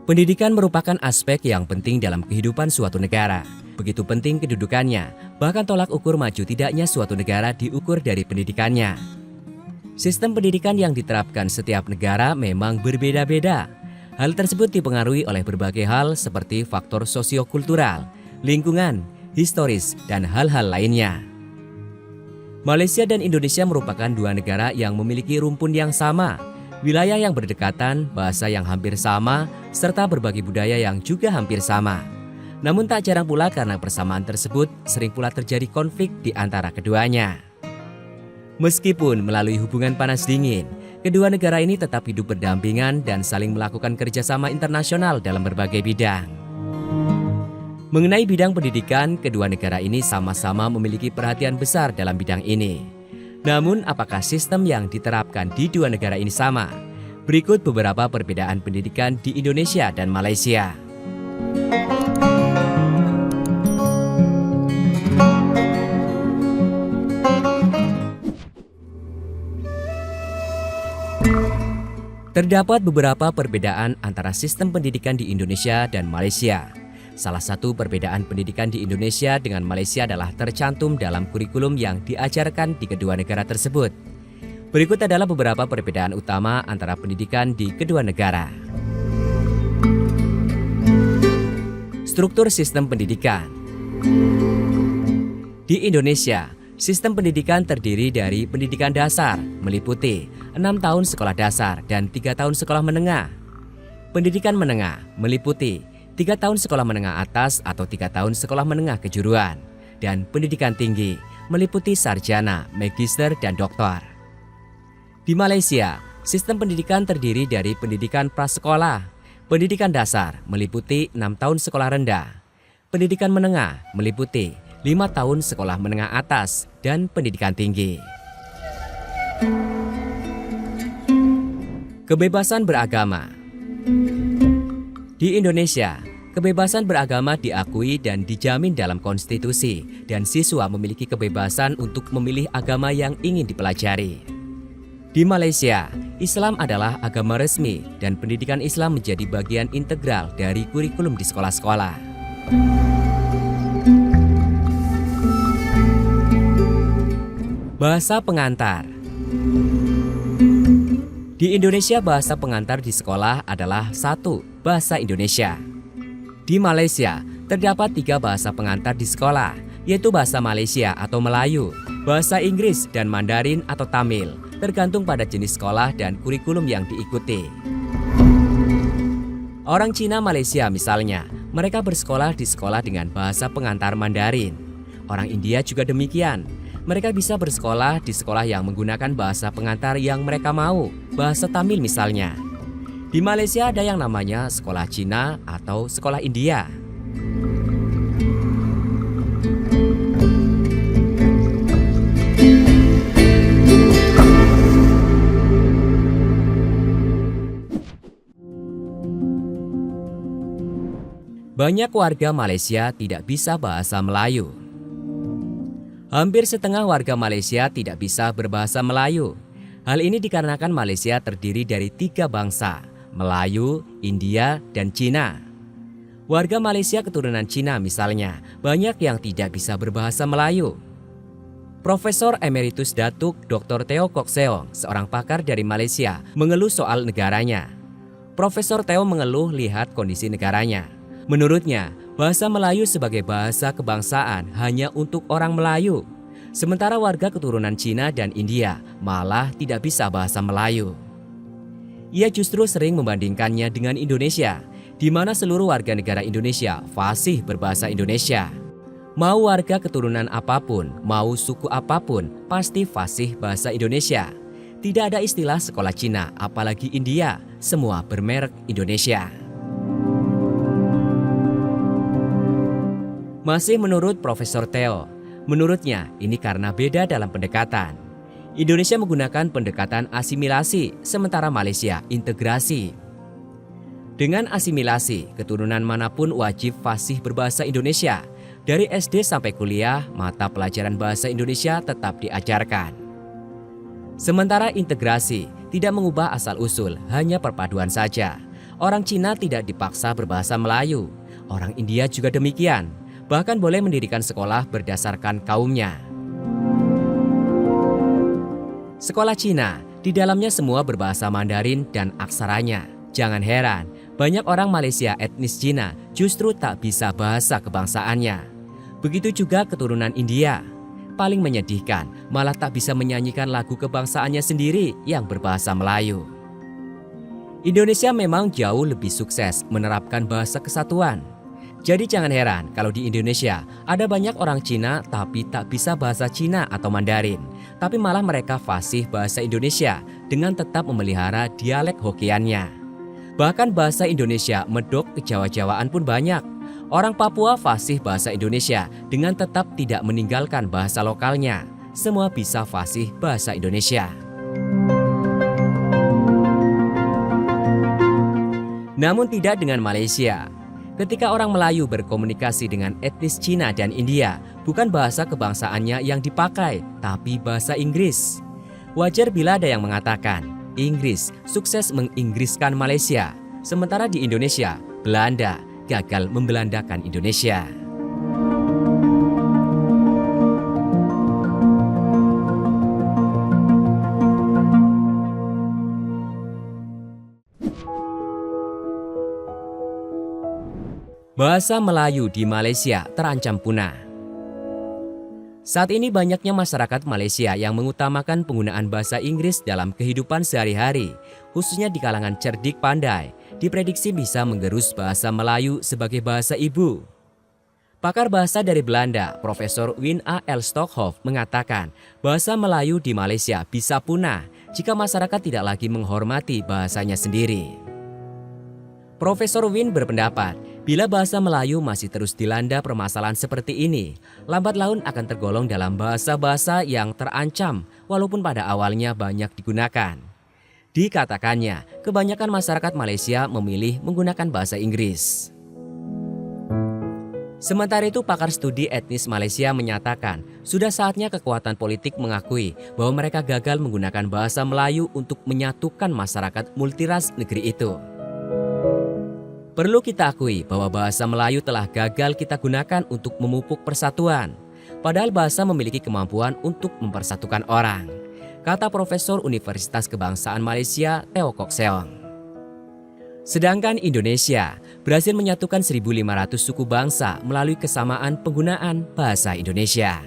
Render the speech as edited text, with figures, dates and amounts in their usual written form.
Pendidikan merupakan aspek yang penting dalam kehidupan suatu negara. Begitu penting kedudukannya, bahkan tolak ukur maju tidaknya suatu negara diukur dari pendidikannya. Sistem pendidikan yang diterapkan setiap negara memang berbeda-beda. Hal tersebut dipengaruhi oleh berbagai hal seperti faktor sosiokultural, lingkungan, historis, dan hal-hal lainnya. Malaysia dan Indonesia merupakan dua negara yang memiliki rumpun yang sama, wilayah yang berdekatan, bahasa yang hampir sama, serta berbagai budaya yang juga hampir sama. Namun tak jarang pula karena persamaan tersebut sering pula terjadi konflik di antara keduanya. Meskipun melalui hubungan panas dingin, kedua negara ini tetap hidup berdampingan dan saling melakukan kerjasama internasional dalam berbagai bidang. Mengenai bidang pendidikan, kedua negara ini sama-sama memiliki perhatian besar dalam bidang ini. Namun, apakah sistem yang diterapkan di dua negara ini sama? Berikut beberapa perbedaan pendidikan di Indonesia dan Malaysia. Terdapat beberapa perbedaan antara sistem pendidikan di Indonesia dan Malaysia. Salah satu perbedaan pendidikan di Indonesia dengan Malaysia adalah tercantum dalam kurikulum yang diajarkan di kedua negara tersebut. Berikut adalah beberapa perbedaan utama antara pendidikan di kedua negara. Struktur sistem pendidikan. Di Indonesia, sistem pendidikan terdiri dari pendidikan dasar, meliputi 6 tahun sekolah dasar dan 3 tahun sekolah menengah. Pendidikan menengah meliputi 3 tahun sekolah menengah atas atau 3 tahun sekolah menengah kejuruan, dan pendidikan tinggi meliputi sarjana, magister, dan doktor. Di Malaysia, sistem pendidikan terdiri dari pendidikan prasekolah, pendidikan dasar meliputi 6 tahun sekolah rendah, pendidikan menengah meliputi 5 tahun sekolah menengah atas, dan pendidikan tinggi. Kebebasan beragama. Di Indonesia, kebebasan beragama diakui dan dijamin dalam konstitusi, dan siswa memiliki kebebasan untuk memilih agama yang ingin dipelajari. Di Malaysia, Islam adalah agama resmi dan pendidikan Islam menjadi bagian integral dari kurikulum di sekolah-sekolah. Bahasa pengantar. Di Indonesia, bahasa pengantar di sekolah adalah 1. Bahasa Indonesia. Di Malaysia, terdapat 3 bahasa pengantar di sekolah, yaitu bahasa Malaysia atau Melayu, bahasa Inggris, dan Mandarin atau Tamil, tergantung pada jenis sekolah dan kurikulum yang diikuti. Orang Cina Malaysia misalnya, mereka bersekolah di sekolah dengan bahasa pengantar Mandarin. Orang India juga demikian. Mereka bisa bersekolah di sekolah yang menggunakan bahasa pengantar yang mereka mau, bahasa Tamil misalnya. Di Malaysia ada yang namanya sekolah Cina atau sekolah India. Banyak warga Malaysia tidak bisa bahasa Melayu. Hampir setengah warga Malaysia tidak bisa berbahasa Melayu. Hal ini dikarenakan Malaysia terdiri dari 3 bangsa, Melayu, India, dan Cina. Warga Malaysia keturunan Cina misalnya, banyak yang tidak bisa berbahasa Melayu. Profesor Emeritus Datuk Dr. Teo Kok Seong, seorang pakar dari Malaysia, mengeluh soal negaranya. Profesor Teo mengeluh lihat kondisi negaranya. Menurutnya, bahasa Melayu sebagai bahasa kebangsaan hanya untuk orang Melayu. Sementara warga keturunan Cina dan India malah tidak bisa bahasa Melayu. Ia justru sering membandingkannya dengan Indonesia, di mana seluruh warga negara Indonesia fasih berbahasa Indonesia. Mau warga keturunan apapun, mau suku apapun, pasti fasih bahasa Indonesia. Tidak ada istilah sekolah Cina, apalagi India, semua bermerek Indonesia. Masih menurut Profesor Teo, menurutnya ini karena beda dalam pendekatan. Indonesia menggunakan pendekatan asimilasi, sementara Malaysia integrasi. Dengan asimilasi, keturunan manapun wajib fasih berbahasa Indonesia. Dari SD sampai kuliah, mata pelajaran bahasa Indonesia tetap diajarkan. Sementara integrasi tidak mengubah asal-usul, hanya perpaduan saja. Orang Cina tidak dipaksa berbahasa Melayu. Orang India juga demikian, bahkan boleh mendirikan sekolah berdasarkan kaumnya. Sekolah Cina, di dalamnya semua berbahasa Mandarin dan aksaranya. Jangan heran, banyak orang Malaysia etnis Cina justru tak bisa bahasa kebangsaannya. Begitu juga keturunan India. Paling menyedihkan, malah tak bisa menyanyikan lagu kebangsaannya sendiri yang berbahasa Melayu. Indonesia memang jauh lebih sukses menerapkan bahasa kesatuan. Jadi jangan heran kalau di Indonesia ada banyak orang Cina tapi tak bisa bahasa Cina atau Mandarin, tapi malah mereka fasih bahasa Indonesia dengan tetap memelihara dialek Hokkiannya. Bahkan bahasa Indonesia medok ke Jawa-Jawaan pun banyak. Orang Papua fasih bahasa Indonesia dengan tetap tidak meninggalkan bahasa lokalnya. Semua bisa fasih bahasa Indonesia. Namun tidak dengan Malaysia. Ketika orang Melayu berkomunikasi dengan etnis Cina dan India, bukan bahasa kebangsaannya yang dipakai, tapi bahasa Inggris. Wajar bila ada yang mengatakan, Inggris sukses menginggriskan Malaysia, sementara di Indonesia, Belanda gagal membelandakan Indonesia. Bahasa Melayu di Malaysia terancam punah. Saat ini banyaknya masyarakat Malaysia yang mengutamakan penggunaan bahasa Inggris dalam kehidupan sehari-hari, khususnya di kalangan cerdik pandai, diprediksi bisa menggerus bahasa Melayu sebagai bahasa ibu. Pakar bahasa dari Belanda, Profesor Win A. L. Stockhoff mengatakan bahasa Melayu di Malaysia bisa punah jika masyarakat tidak lagi menghormati bahasanya sendiri. Profesor Win berpendapat, bila bahasa Melayu masih terus dilanda permasalahan seperti ini, lambat laun akan tergolong dalam bahasa-bahasa yang terancam walaupun pada awalnya banyak digunakan. Dikatakannya, kebanyakan masyarakat Malaysia memilih menggunakan bahasa Inggris. Sementara itu, pakar studi etnis Malaysia menyatakan, sudah saatnya kekuatan politik mengakui bahwa mereka gagal menggunakan bahasa Melayu untuk menyatukan masyarakat multiras negeri itu. Perlu kita akui bahwa bahasa Melayu telah gagal kita gunakan untuk memupuk persatuan. Padahal bahasa memiliki kemampuan untuk mempersatukan orang, kata Profesor Universitas Kebangsaan Malaysia Teo Kok Seong. Sedangkan Indonesia berhasil menyatukan 1.500 suku bangsa melalui kesamaan penggunaan bahasa Indonesia.